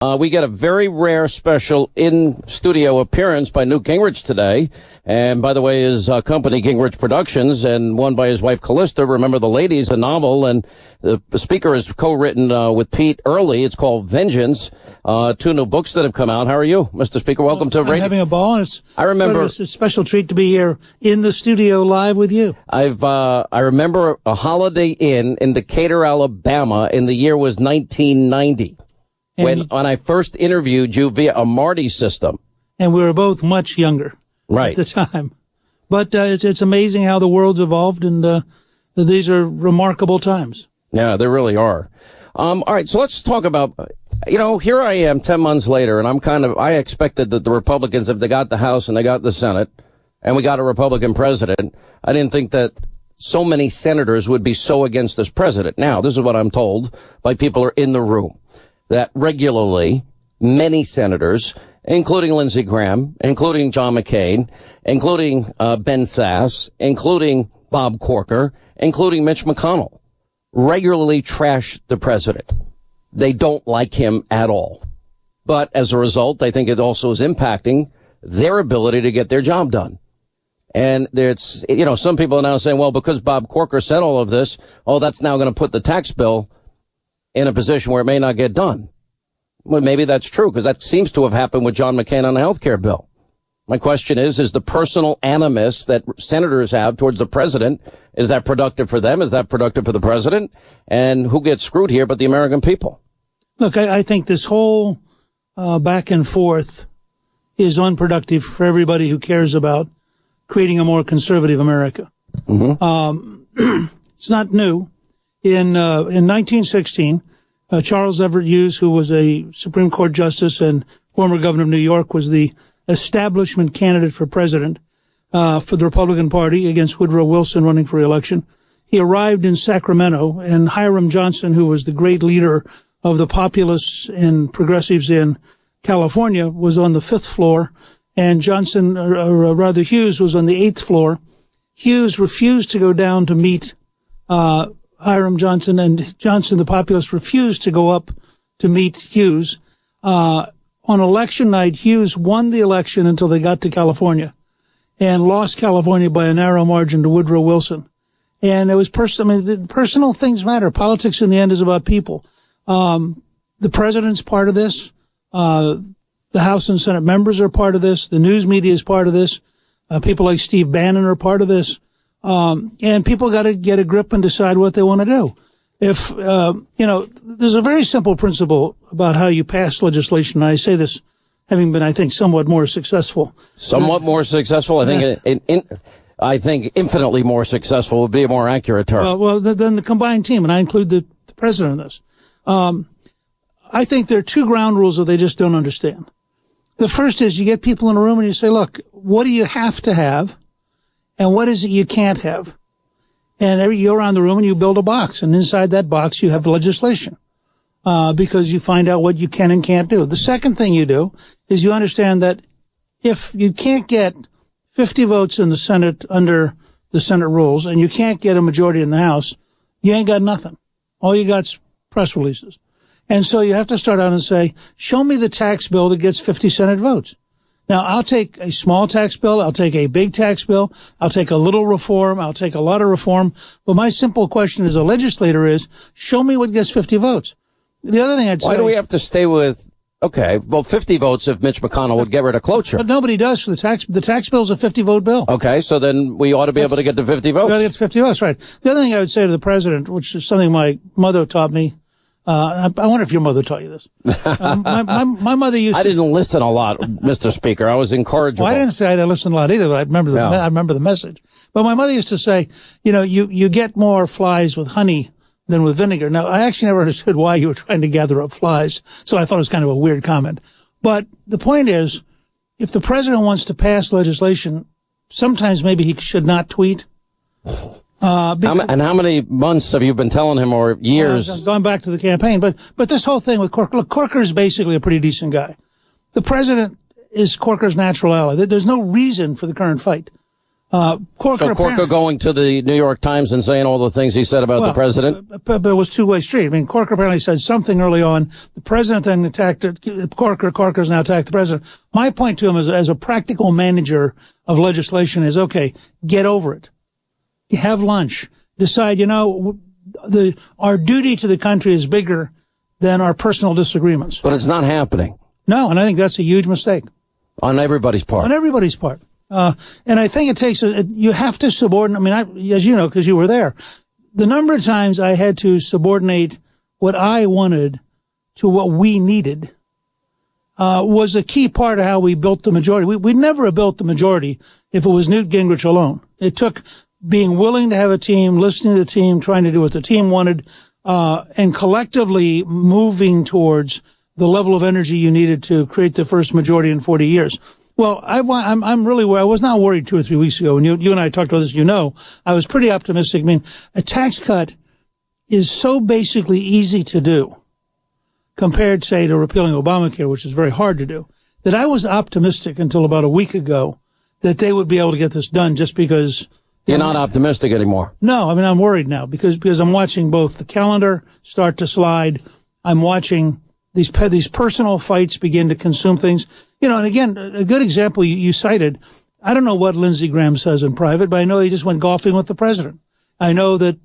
We get a very rare special in-studio appearance by Newt Gingrich today. And by the way, his company, Gingrich Productions, and one by his wife, Callista, Remember the Ladies, a novel. And the speaker is co-written with Pete Early. It's called Vengeance. Two new books that have come out. How are you, Mr. Speaker? Welcome to Radio. I'm having a ball, and I remember it's a special treat to be here in the studio live with you. I remember a Holiday Inn in Decatur, Alabama, and the year was 1990. When I first interviewed you via a Marty system. And we were both much younger at the time. But it's amazing how the world's evolved, and these are remarkable times. Yeah, they really are. All right, so let's talk about, here I am 10 months later, and I expected that the Republicans, if they got the House and they got the Senate, and we got a Republican president, I didn't think that so many senators would be so against this president. Now, this is what I'm told by people who are in the room. That regularly, many senators, including Lindsey Graham, including John McCain, including Ben Sasse, including Bob Corker, including Mitch McConnell, regularly trash the president. They don't like him at all. But as a result, I think it also is impacting their ability to get their job done. And it's, some people are now saying, well, because Bob Corker said all of this, that's now going to put the tax bill in a position where it may not get done. Well, maybe that's true, because that seems to have happened with John McCain on the health care bill. My question is the personal animus that senators have towards the president, is that productive for them? Is that productive for the president? And who gets screwed here but the American people? Look, I think this whole back and forth is unproductive for everybody who cares about creating a more conservative America. Mm-hmm. It's not new. In 1916, Charles Everett Hughes, who was a Supreme Court justice and former governor of New York, was the establishment candidate for president for the Republican Party against Woodrow Wilson running for re-election. He arrived in Sacramento, and Hiram Johnson, who was the great leader of the populists and progressives in California, was on the 5th floor, and Johnson, or rather Hughes, was on the 8th floor. Hughes refused to go down to meet Hiram Johnson, and Johnson, the populist, refused to go up to meet Hughes. On election night, Hughes won the election until they got to California and lost California by a narrow margin to Woodrow Wilson. And it was personal things matter. Politics in the end is about people. The president's part of this. The House and Senate members are part of this. The news media is part of this. People like Steve Bannon are part of this. And people got to get a grip and decide what they want to do. If, there's a very simple principle about how you pass legislation. And I say this having been, I think, somewhat more successful. Somewhat more successful? I think infinitely more successful would be a more accurate term. Well, then the combined team, and I include the president in this. I think there are two ground rules that they just don't understand. The first is you get people in a room and you say, look, what do you have to have? And what is it you can't have? And you go around the room and you build a box. And inside that box, you have legislation, because you find out what you can and can't do. The second thing you do is you understand that if you can't get 50 votes in the Senate under the Senate rules and you can't get a majority in the House, you ain't got nothing. All you got's press releases. And so you have to start out and say, show me the tax bill that gets 50 Senate votes. Now, I'll take a small tax bill. I'll take a big tax bill. I'll take a little reform. I'll take a lot of reform. But my simple question as a legislator is, show me what gets 50 votes. The other thing I'd say... Why do we have to stay with, 50 votes if Mitch McConnell would get rid of cloture? But nobody does for the tax. The tax bill's a 50-vote bill. Okay, so then we ought to be able to get to 50 votes. We ought to get to 50 votes, right. The other thing I would say to the president, which is something my mother taught me, I wonder if your mother taught you this. My mother used to... I didn't listen a lot, Mr. Speaker. I was incorrigible. Well, I didn't say I didn't listen a lot either, but I remember the message. But my mother used to say, you get more flies with honey than with vinegar. Now, I actually never understood why you were trying to gather up flies, so I thought it was kind of a weird comment. But the point is, if the president wants to pass legislation, sometimes maybe he should not tweet. And how many months have you been telling him, or years? Going back to the campaign, but this whole thing with Corker, look, Corker is basically a pretty decent guy. The president is Corker's natural ally. There's no reason for the current fight. Corker going to the New York Times and saying all the things he said about the president? But it was two-way street. I mean, Corker apparently said something early on. The president then attacked Corker. Corker's now attacked the president. My point to him as a practical manager of legislation is, okay, get over it. Have lunch. Decide, our duty to the country is bigger than our personal disagreements. But it's not happening. No, and I think that's a huge mistake. On everybody's part. On everybody's part. And I think it takes, you have to subordinate, as you know, because you were there, the number of times I had to subordinate what I wanted to what we needed, was a key part of how we built the majority. We'd never have built the majority if it was Newt Gingrich alone. It took being willing to have a team, listening to the team, trying to do what the team wanted, and collectively moving towards the level of energy you needed to create the first majority in 40 years. Well, I'm really where I was not worried 2 or 3 weeks ago. And you and I talked about this, I was pretty optimistic. I mean, a tax cut is so basically easy to do compared, say, to repealing Obamacare, which is very hard to do, that I was optimistic until about a week ago that they would be able to get this done just because. You're not optimistic anymore. No, I'm worried now because I'm watching both the calendar start to slide. I'm watching these personal fights begin to consume things. And again, a good example you cited, I don't know what Lindsey Graham says in private, but I know he just went golfing with the president. I know that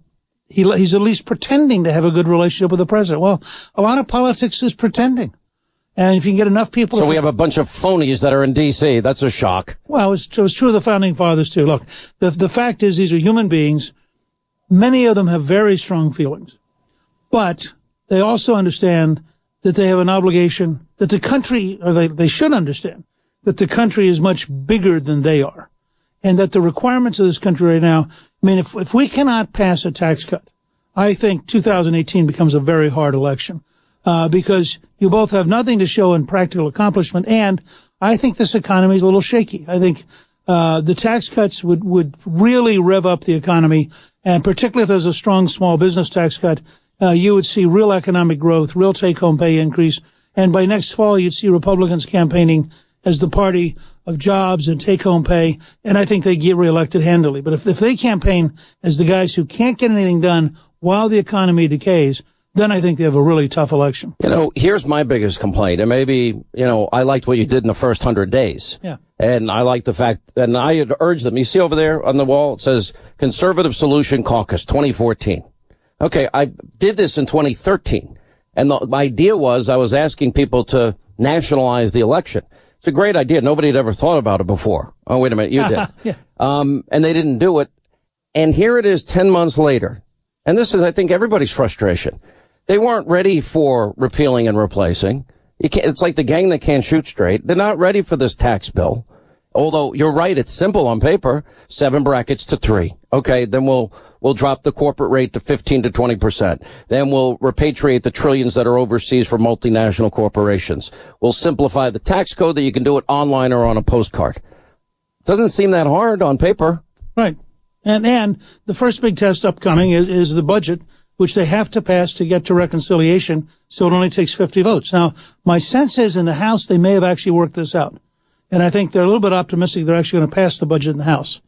he's at least pretending to have a good relationship with the president. Well, a lot of politics is pretending. And if you can get enough people. So we have a bunch of phonies that are in D.C. That's a shock. Well, it was true of the founding fathers too. Look, the fact is these are human beings. Many of them have very strong feelings, but they also understand that they have an obligation, that the country, or they should understand, that the country is much bigger than they are. And that the requirements of this country right now, if we cannot pass a tax cut, I think 2018 becomes a very hard election, because you both have nothing to show in practical accomplishment, and I think this economy is a little shaky. I think the tax cuts would really rev up the economy, and particularly if there's a strong small business tax cut, you would see real economic growth, real take-home pay increase, and by next fall, you'd see Republicans campaigning as the party of jobs and take-home pay, and I think they get reelected handily. But if they campaign as the guys who can't get anything done while the economy decays, then I think they have a really tough election. Here's my biggest complaint, and maybe, I liked what you did in the first 100 days. Yeah. And I like the fact, and I had urged them, you see over there on the wall, it says Conservative Solution Caucus 2014. Okay, I did this in 2013, and the idea was I was asking people to nationalize the election. It's a great idea. Nobody had ever thought about it before. Oh, wait a minute, you did. Yeah. And they didn't do it. And here it is 10 months later. And this is, I think, everybody's frustration. They weren't ready for repealing and replacing. It's like the gang that can't shoot straight. They're not ready for this tax bill. Although you're right, it's simple on paper, 7 brackets to 3. Okay, then we'll drop the corporate rate to 15 to 20%. Then we'll repatriate the trillions that are overseas for multinational corporations. We'll simplify the tax code that you can do it online or on a postcard. Doesn't seem that hard on paper. Right. And the first big test upcoming is the budget, which they have to pass to get to reconciliation. So it only takes 50 votes. Now, my sense is in the House, they may have actually worked this out. And I think they're a little bit optimistic they're actually going to pass the budget in the House.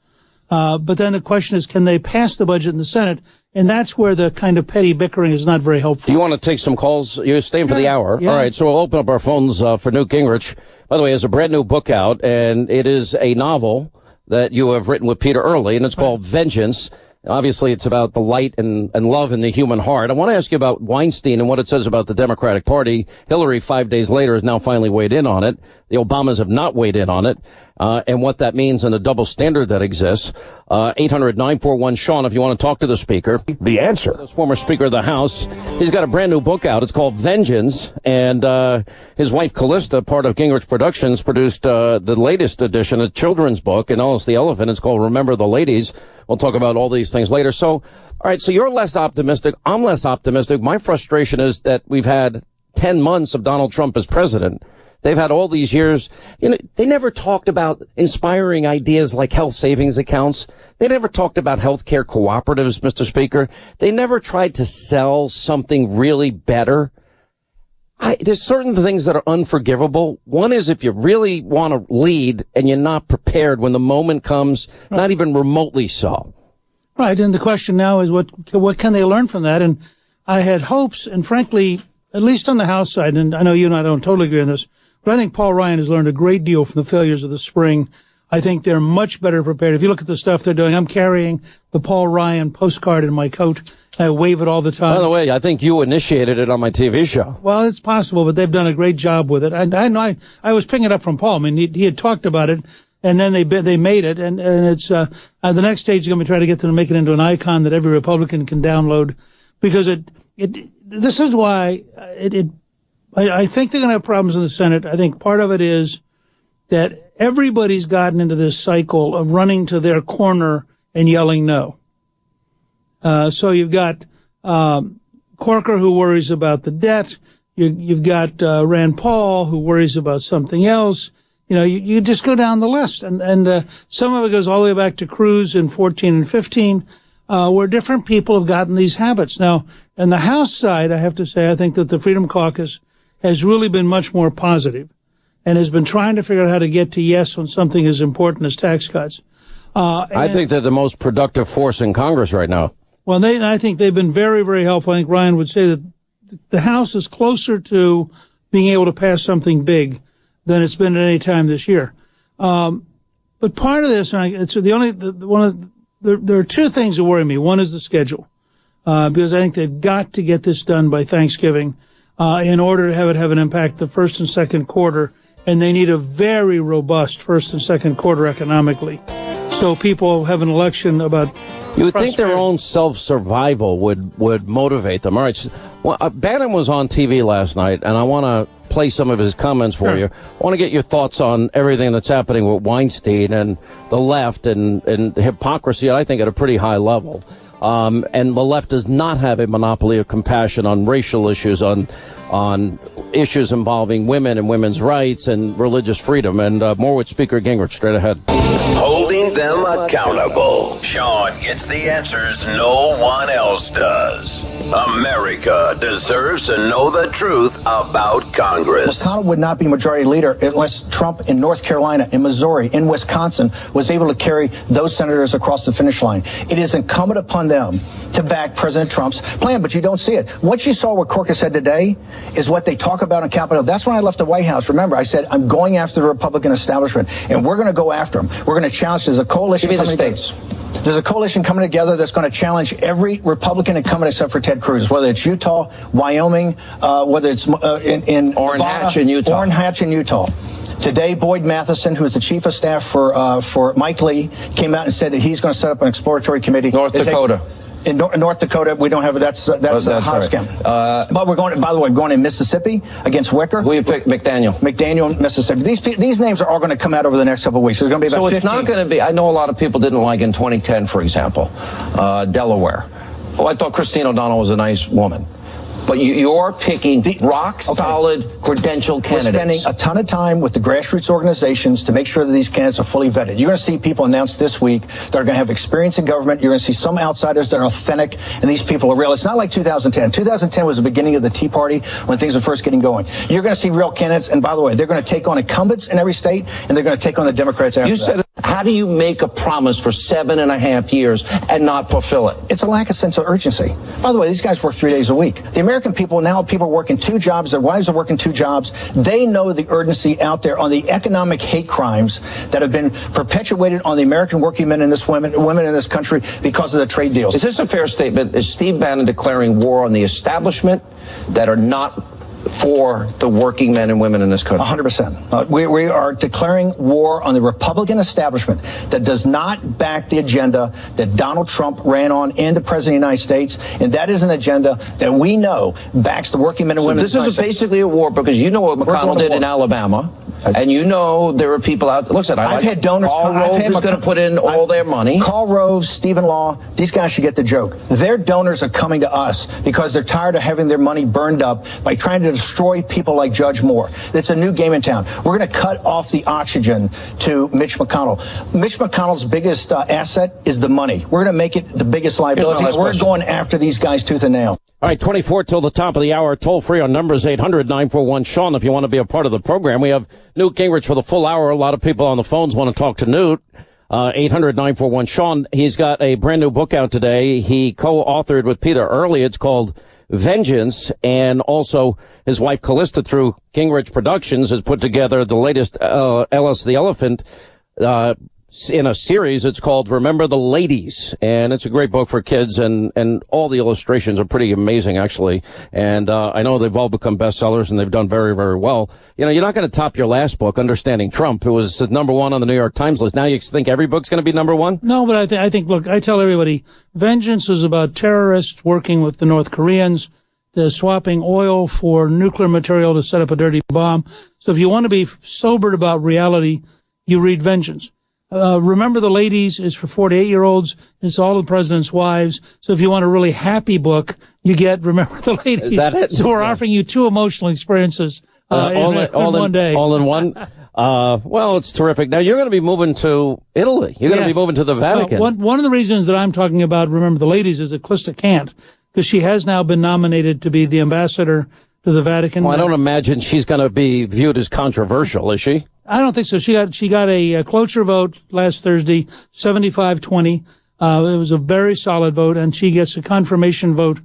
But then the question is, can they pass the budget in the Senate? And that's where the kind of petty bickering is not very helpful. Do you want to take some calls? You're staying for the hour. Yeah. All right, so we'll open up our phones for Newt Gingrich. By the way, he has a brand new book out, and it is a novel that you have written with Peter Early, and it's called Vengeance. Obviously, it's about the light and love in the human heart. I want to ask you about Weinstein and what it says about the Democratic Party. Hillary, 5 days later, has now finally weighed in on it. The Obamas have not weighed in on it, and what that means and the double standard that exists. 800-941-SEAN if you want to talk to the speaker. The answer. This former Speaker of the House. He's got a brand new book out. It's called Vengeance, and his wife, Callista, part of Gingrich Productions, produced the latest edition, a children's book, and Alice the Elephant. It's called Remember the Ladies. We'll talk about all these things later. So, all right, so you're less optimistic. I'm less optimistic. My frustration is that we've had 10 months of Donald Trump as president. They've had all these years. They never talked about inspiring ideas like health savings accounts. They never talked about healthcare cooperatives, Mr. Speaker. They never tried to sell something really better. There's certain things that are unforgivable. One is if you really want to lead and you're not prepared when the moment comes, not even remotely so. Right, and the question now is what can they learn from that? And I had hopes, and frankly, at least on the House side, and I know you and I don't totally agree on this, but I think Paul Ryan has learned a great deal from the failures of the spring. I think they're much better prepared. If you look at the stuff they're doing, I'm carrying the Paul Ryan postcard in my coat. I wave it all the time. By the way, I think you initiated it on my TV show. Well, it's possible, but they've done a great job with it. I was picking it up from Paul. I mean, he had talked about it, and then they made it, and it's the next stage is going to be trying to get them to make it into an icon that every Republican can download, because this is why I think they're going to have problems in the Senate. I think part of it is that everybody's gotten into this cycle of running to their corner and yelling no. So you've got Corker, who worries about the debt. You've got Rand Paul, who worries about something else. You just go down the list, and some of it goes all the way back to Cruz in 14 and 15, where different people have gotten these habits. Now, on the House side, I have to say, I think that the Freedom Caucus has really been much more positive and has been trying to figure out how to get to yes on something as important as tax cuts. I think they're the most productive force in Congress right now. Well, I think they've been very, very helpful. I think Ryan would say that the House is closer to being able to pass something big than it's been at any time this year. But part of this, there are two things that worry me. One is the schedule, because I think they've got to get this done by Thanksgiving, in order to have an impact the first and second quarter, and they need a very robust first and second quarter economically. So people have an election about. You would think their own self-survival would motivate them. All right. Bannon was on TV last night, and I want to play some of his comments for you. I want to get your thoughts on everything that's happening with Weinstein and the left and hypocrisy, I think, at a pretty high level. And the left does not have a monopoly of compassion on racial issues, on issues involving women and women's rights and religious freedom. And more with Speaker Gingrich straight ahead. Holding them accountable. Sean gets the answers no one else does. America deserves to know the truth about Congress. McConnell would not be majority leader unless Trump in North Carolina, in Missouri, in Wisconsin was able to carry those senators across the finish line. It is incumbent upon them to back President Trump's plan, but you don't see it. What you saw what Corker said today is what they talk about on Capitol Hill. That's when I left the White House. Remember, I said, I'm going after the Republican establishment, and we're going to go after them. We're going to challenge. There's a coalition coming together. There's a coalition coming together that's going to challenge every Republican incumbent except for Ted Cruz, whether it's Utah, Wyoming, whether it's in Orrin Hatch in Utah. Orrin Hatch in Utah. Today, Boyd Matheson, who is the chief of staff for Mike Lee, came out and said that he's going to set up an exploratory committee. North Dakota. In North Dakota, we don't have it. That's a Hobbs County. But we're going. By the way, going in Mississippi against Wicker. Who you pick? McDaniel, Mississippi. These names are all going to come out over the next couple of weeks. There's going to be about. So it's 15. not going to be. I know a lot of people didn't like in 2010, for example, Delaware. Oh, I thought Christine O'Donnell was a nice woman. But you're picking rock-solid credential candidates. We're spending a ton of time with the grassroots organizations to make sure that these candidates are fully vetted. You're going to see people announced this week that are going to have experience in government. You're going to see some outsiders that are authentic, and these people are real. It's not like 2010. 2010 was the beginning of the Tea Party when things were first getting going. You're going to see real candidates, and by the way, they're going to take on incumbents in every state, and they're going to take on the Democrats after that. You said, how do you make a promise for 7.5 years and not fulfill it? It's a lack of sense of urgency. By the way, these guys work 3 days a week. The American people now, people are working 2 jobs. Their wives are working 2 jobs. They know the urgency out there on the economic hate crimes that have been perpetuated on the American working men and women in this country because of the trade deals. Is this a fair statement? Is Steve Bannon declaring war on the establishment that are not for the working men and women in this country? 100%. We are declaring war on the Republican establishment that does not back the agenda that Donald Trump ran on in the President of the United States, and that is an agenda that we know backs the working men and women. This is basically a war because you know what McConnell did in Alabama, and you know there are people out there. Look, I've had donors. Karl Rove is going to put in all their money. Karl Rove, Stephen Law, these guys should get the joke. Their donors are coming to us because they're tired of having their money burned up by trying to destroy people like Judge Moore. It's a new game in town. We're going to cut off the oxygen to Mitch McConnell. Mitch McConnell's biggest asset is the money. We're going to make it the biggest liability. We're going after these guys tooth and nail. All right, 24 till the top of the hour. Toll free on numbers 800-941-SEAN if you want to be a part of the program. We have Newt Gingrich for the full hour. A lot of people on the phones want to talk to Newt. 800-941-SEAN. He's got a brand new book out today. He co-authored with Peter Early. It's called Vengeance. And also his wife Callista through Gingrich Productions has put together the latest Ellis the Elephant in a series. It's called Remember the Ladies, and it's a great book for kids, and all the illustrations are pretty amazing, actually. And I know they've all become bestsellers, and they've done very, very well. You know, you're not going to top your last book, Understanding Trump. It was number one on the New York Times list. Now you think every book's going to be number one? No, but I think, look, I tell everybody, Vengeance is about terrorists working with the North Koreans, swapping oil for nuclear material to set up a dirty bomb. So if you want to be sobered about reality, you read Vengeance. Remember the Ladies is for 48-year-olds. It's all the president's wives. So if you want a really happy book, you get Remember the Ladies. Is that it? So we're offering you two emotional experiences in one day. All in one? Well, it's terrific. Now, you're going to be moving to Italy. You're going to be moving to the Vatican. One of the reasons that I'm talking about Remember the Ladies is that Callista can't, because she has now been nominated to be the ambassador to the Vatican. Well, I don't imagine she's going to be viewed as controversial, is she? I don't think so. She got a cloture vote last Thursday, 75-20. It was a very solid vote, and she gets a confirmation vote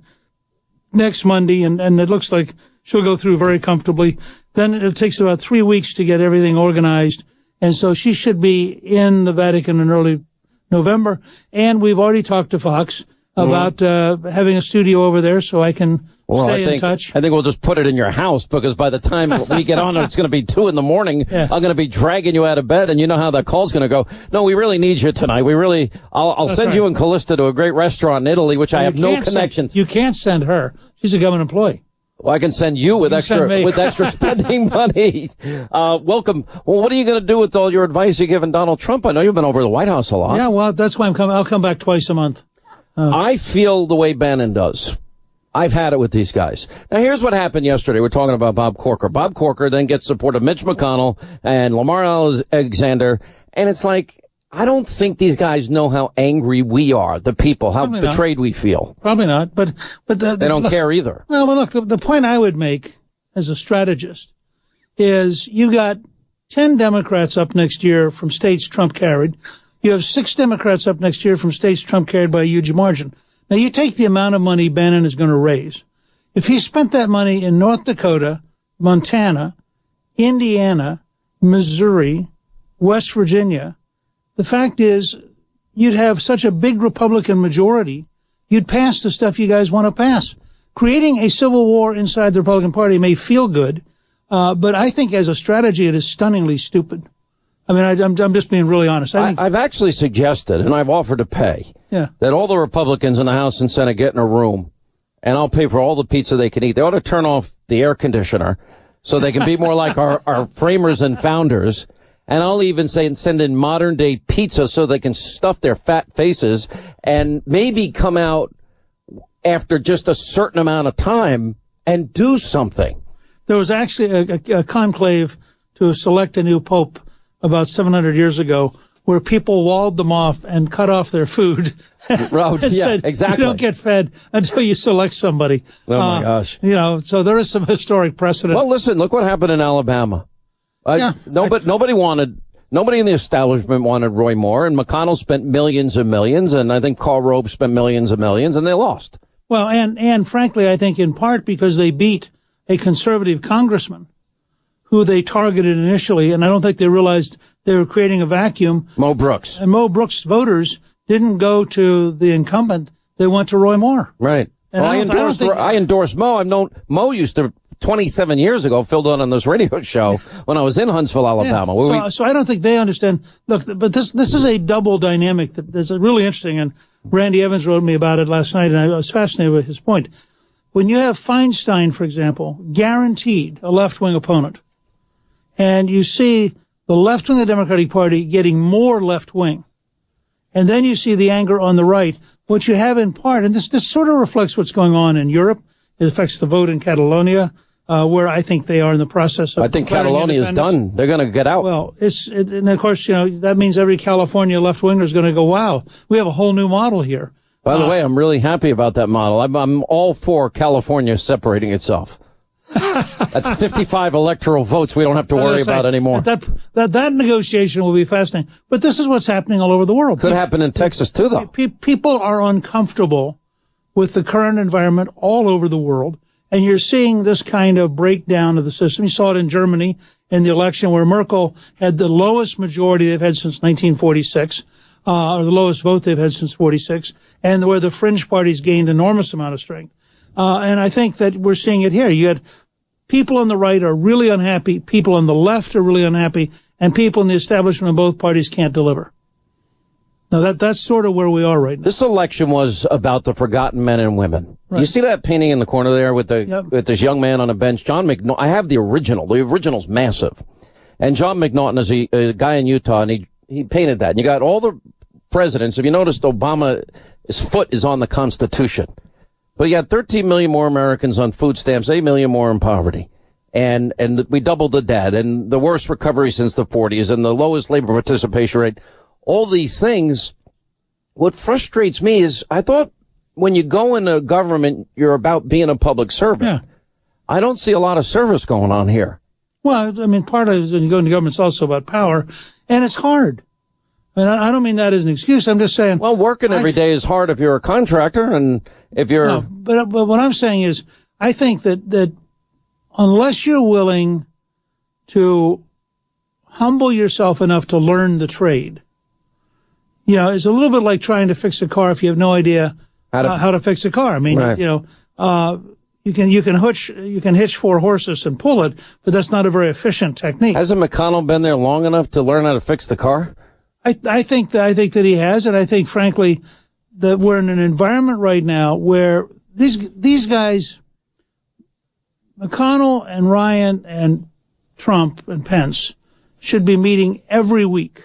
next Monday, and it looks like she'll go through very comfortably. Then it takes about 3 weeks to get everything organized, and so she should be in the Vatican in early November. And we've already talked to Fox about having a studio over there, so I can stay in touch. I think we'll just put it in your house, because by the time we get on, it's going to be 2 a.m. Yeah. I'm going to be dragging you out of bed, and you know how that call's going to go. No, we really need you tonight. I'll send you and Callista to a great restaurant in Italy, which I have no connections. You can't send her. She's a government employee. Well, I can send you with extra spending money. Welcome. Well, what are you going to do with all your advice you're giving Donald Trump? I know you've been over to the White House a lot. Yeah, well, that's why I'll come back twice a month. I feel the way Bannon does. I've had it with these guys. Now, here's what happened yesterday. We're talking about Bob Corker. Bob Corker then gets support of Mitch McConnell and Lamar Alexander. And it's like, I don't think these guys know how angry we are, the people, how betrayed we feel. Probably not. But they don't care either. Well, look, the point I would make as a strategist is you got 10 Democrats up next year from states Trump carried. You have 6 Democrats up next year from states Trump carried by a huge margin. Now, you take the amount of money Bannon is going to raise. If he spent that money in North Dakota, Montana, Indiana, Missouri, West Virginia, the fact is you'd have such a big Republican majority, you'd pass the stuff you guys want to pass. Creating a civil war inside the Republican Party may feel good, but I think as a strategy it is stunningly stupid. I mean, I'm just being really honest. I've actually suggested, and I've offered to pay, that all the Republicans in the House and Senate get in a room, and I'll pay for all the pizza they can eat. They ought to turn off the air conditioner so they can be more like our framers and founders. And I'll even say send in modern day pizza so they can stuff their fat faces and maybe come out after just a certain amount of time and do something. There was actually a conclave to select a new pope about 700 years ago, where people walled them off and cut off their food. Said, You exactly. don't get fed until you select somebody. Oh my gosh. So there is some historic precedent. Well, listen, look what happened in Alabama. Nobody in the establishment wanted Roy Moore, and McConnell spent millions and millions, and I think Karl Rove spent millions and millions, and they lost. Well, and frankly, I think in part because they beat a conservative congressman who they targeted initially, and I don't think they realized they were creating a vacuum. Mo Brooks. And Mo Brooks' voters didn't go to the incumbent. They went to Roy Moore. Right. And I endorsed Mo. I've known Mo used to 27 years ago filled in on this radio show when I was in Huntsville, Alabama. Yeah. So I don't think they understand. Look, but this is a double dynamic that's really interesting, and Randy Evans wrote me about it last night, and I was fascinated with his point. When you have Feinstein, for example, guaranteed a left-wing opponent, and you see the left wing of the Democratic Party getting more left-wing, and then you see the anger on the right, what you have in part, and this sort of reflects what's going on in Europe. It affects the vote in Catalonia, where I think they are in the process of. I think Catalonia is done. They're going to get out. Well, and of course, that means every California left-winger is going to go, wow, we have a whole new model here. By the way, I'm really happy about that model. I'm all for California separating itself. That's 55 electoral votes we don't have to worry about anymore. That negotiation will be fascinating. But this is what's happening all over the world. Could happen in Texas, too, though. People are uncomfortable with the current environment all over the world, and you're seeing this kind of breakdown of the system. You saw it in Germany in the election where Merkel had the lowest majority they've had since 1946, or the lowest vote they've had since 46, and where the fringe parties gained enormous amount of strength. And I think that we're seeing it here. You had people on the right are really unhappy, people on the left are really unhappy, and people in the establishment of both parties can't deliver. Now that's sort of where we are right now. This election was about the forgotten men and women. Right. You see that painting in the corner there with with this young man on a bench? John McNaughton. I have the original. The original's massive. And John McNaughton is a guy in Utah, and he painted that. And you got all the presidents. If you noticed, Obama's foot is on the Constitution. But you got 13 million more Americans on food stamps, 8 million more in poverty. And we doubled the debt, and the worst recovery since the 40s, and the lowest labor participation rate. All these things. What frustrates me is I thought when you go into government, you're about being a public servant. Yeah. I don't see a lot of service going on here. Well, I mean, part of when you go into government, it's also about power, and it's hard. And I don't mean that as an excuse. I'm just saying. Well, working every day is hard if you're a contractor, and if you're. No, but what I'm saying is, I think that unless you're willing to humble yourself enough to learn the trade, you know, it's a little bit like trying to fix a car if you have no idea how to fix a car. I mean, right. You know, you can hitch 4 horses and pull it, but that's not a very efficient technique. Hasn't McConnell been there long enough to learn how to fix the car? I think that he has, and I think, frankly, that we're in an environment right now where these guys, McConnell and Ryan and Trump and Pence, should be meeting every week,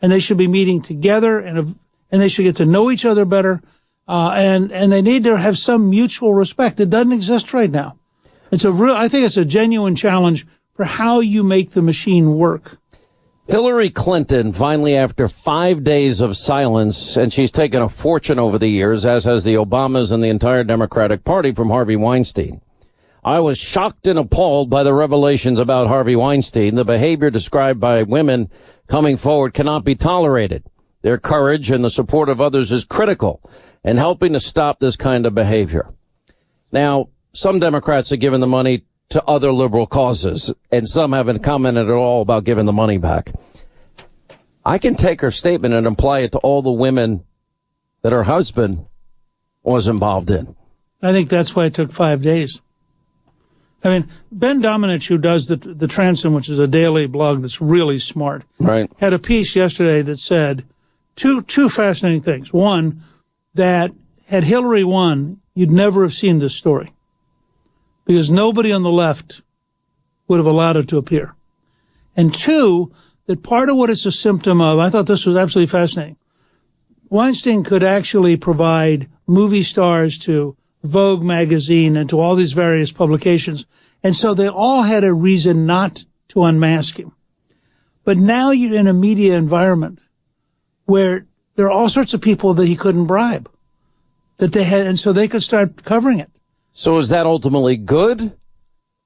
and they should be meeting together, and they should get to know each other better, and they need to have some mutual respect. It doesn't exist right now. I think it's a genuine challenge for how you make the machine work. Hillary Clinton, finally, after 5 days of silence, and she's taken a fortune over the years, as has the Obamas and the entire Democratic Party from Harvey Weinstein. I was shocked and appalled by the revelations about Harvey Weinstein. The behavior described by women coming forward cannot be tolerated. Their courage and the support of others is critical in helping to stop this kind of behavior. Now, some Democrats are giving the money to other liberal causes, and some haven't commented at all about giving the money back. I can take her statement and apply it to all the women that her husband was involved in. I think that's why it took 5 days. I mean, Ben Domenech, who does the Transom, which is a daily blog that's really smart, right, had a piece yesterday that said two fascinating things. One, that had Hillary won, you'd never have seen this story, because nobody on the left would have allowed it to appear. And two, that part of what it's a symptom of, I thought this was absolutely fascinating. Weinstein could actually provide movie stars to Vogue magazine and to all these various publications. And so they all had a reason not to unmask him. But now you're in a media environment where there are all sorts of people that he couldn't bribe, that they had, and so they could start covering it. So is that ultimately good?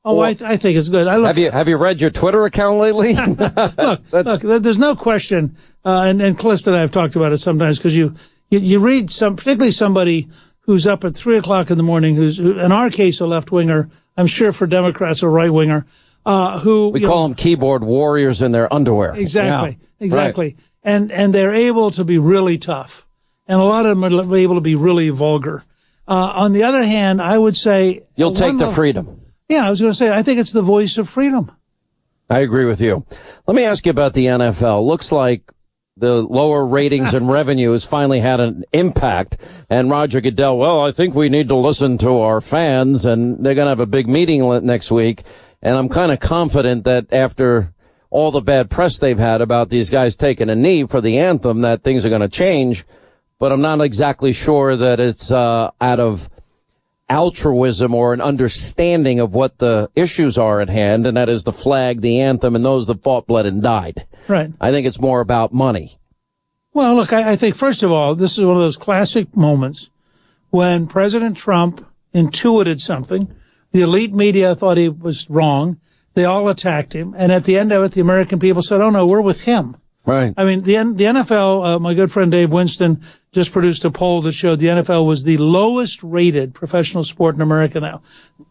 Oh, I think it's good. Have you read your Twitter account lately? look, there's no question, and Calista and I have talked about it sometimes, because you read particularly somebody who's up at 3:00 in the morning, who's in our case a left winger, I'm sure for Democrats a right winger, who we call them keyboard warriors in their underwear. Exactly, yeah. exactly, right. And they're able to be really tough, and a lot of them are able to be really vulgar. On the other hand, I would say you'll take the freedom. Yeah, I was going to say, I think it's the voice of freedom. I agree with you. Let me ask you about the NFL. Looks like the lower ratings and revenue has finally had an impact. And Roger Goodell, well, I think we need to listen to our fans, and they're going to have a big meeting next week. And I'm kind of confident that after all the bad press they've had about these guys taking a knee for the anthem, that things are going to change. But I'm not exactly sure that it's out of altruism or an understanding of what the issues are at hand, and that is the flag, the anthem, and those that fought, bled, and died. Right. I think it's more about money. Well, look, I think, first of all, this is one of those classic moments when President Trump intuited something. The elite media thought he was wrong. They all attacked him. And at the end of it, the American people said, oh, no, we're with him. Right. I mean, the NFL, my good friend Dave Winston just produced a poll that showed the NFL was the lowest rated professional sport in America now.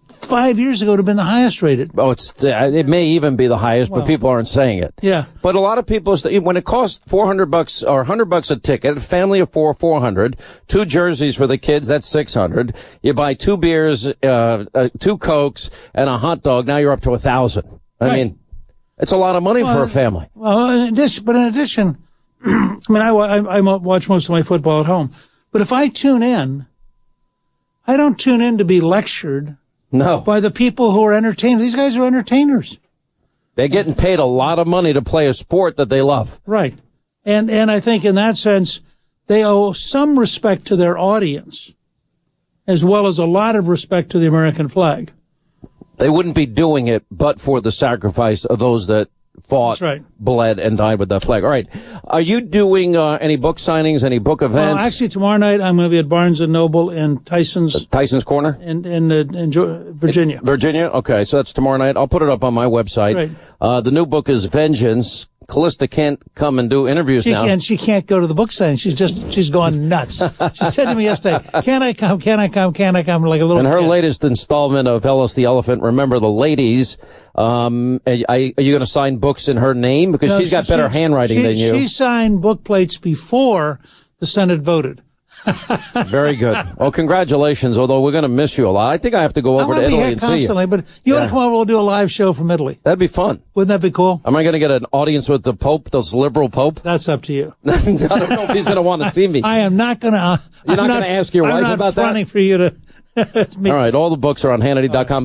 5 years ago, it would have been the highest rated. Oh, it may even be the highest, but people aren't saying it. Yeah. But a lot of people, when it costs $400 or $100 a ticket, a family of four, 400, 2 jerseys for the kids, that's 600. You buy 2 beers, 2 Cokes, and a hot dog. Now you're up to 1,000. I mean, it's a lot of money for a family. Well, in addition, I mean, I watch most of my football at home. But if I tune in, I don't tune in to be lectured. No. By the people who are entertainers. These guys are entertainers. They're getting paid a lot of money to play a sport that they love. Right. And I think in that sense, they owe some respect to their audience, as well as a lot of respect to the American flag. They wouldn't be doing it but for the sacrifice of those that fought, bled, and died with that flag. All right. Are you doing any book signings, any book events? Well, actually, tomorrow night I'm going to be at Barnes & Noble in Tyson's Corner? In Virginia. Virginia? Okay, so that's tomorrow night. I'll put it up on my website. Right. The new book is Vengeance. Callista can't come and do interviews now. And she can't go to the book signing. She's gone nuts. She said to me yesterday, can I come? Like a little And her kid. latest installment of Ellis the Elephant, Remember the Ladies. Are you going to sign books in her name? Because No, she's got better handwriting than you. She signed book plates before the Senate voted. Very good. Well, congratulations, although we're going to miss you a lot. I think I have to go over to Italy and see you. But you want to come over, we'll do a live show from Italy. That'd be fun. Wouldn't that be cool? Am I going to get an audience with the Pope, this liberal Pope? That's up to you. I don't know if he's going to want to see me. I am not going to. You're not going to ask your wife about that? I'm not fronting for you to. All right, all the books are on Hannity.com.